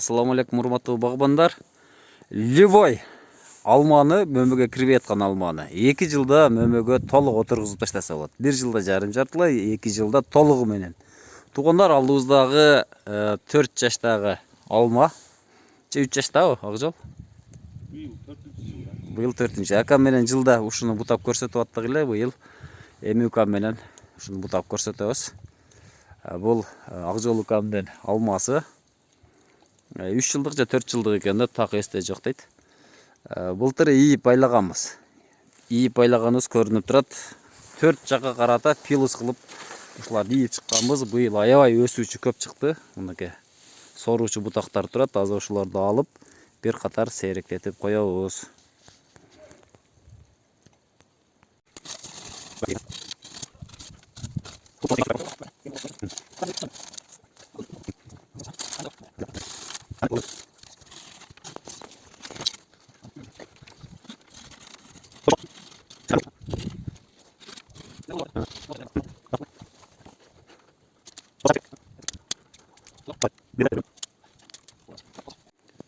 Ассаламу алейкум, урматтуу багбандар. Любой алманы мөмөгө кирбей аткан алманы 2 жылда мөмөгө толук отургузуп таштаса болот. 1 жылда жарым жартылай, 2 жылда толугу менен. Туугандар, алдыбыздагы 4 жаштагы алма, 3 жаштабы, Акжол? Быйыл 4-нчү. Акам менен жылда ушуну бутап көрсөтүп аттык эле, быйыл эми укам менен ушуну бутап көрсөтөбүз. Бул Акжол укамдын алмасы 3 жылдык же 4 жылдык экен да, так эсте жок дейт. Былтыр ийип байлаганбыз. Ийип байлаганыбыз көрүнүп турат. 4 жакка карата пилус кылып ушуларды ийип чыкканбыз. Быйыл аябай өсүүчү көп чыкты. Мынакей соруучу бутактар турат. Азыр ушуларды алып, бир катар сейректетип коебуз.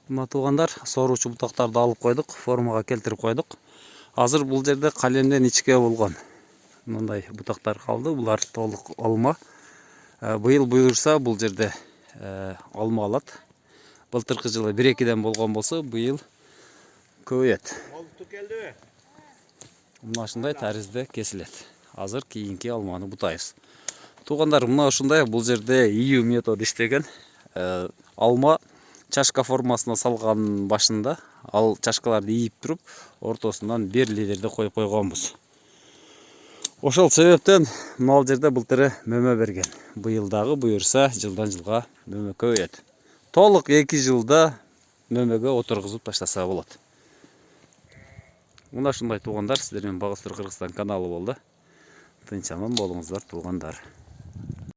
Мына туугандар, соруучу бутактарды алып койдук, формага келтирип койдук. Азыр бул жерде калемден ичке болгон мындай бутактар калды. Булар толук алма. Быйыл буюрса бул жерде алма алат. Былтыркы жылы 1-2ден болгон болсо, быйыл көбөйөт. Мына ушундай таризде кесилет. Азыр кийинки алманы бутайбыз. Туугандар, мына ушундай бул жерде ийүү методу иштеген. Алма чашка формасына салган башында, ал чашкаларды ийип туруп, ортосунан 1 литрди коюп койгонбуз. Ошол себептен мына жерде былтыры мөмө берген. Быйыл дагы буюрса жылдан жылга мөмө көбөйөт. Толук 2 жылда мөмөгө отургузуп таштаса болот. Мына ушундай туугандар, сиздер менен Багыстыр Кыргызстан каналы болду. Тынч аман болуңуздар туугандар.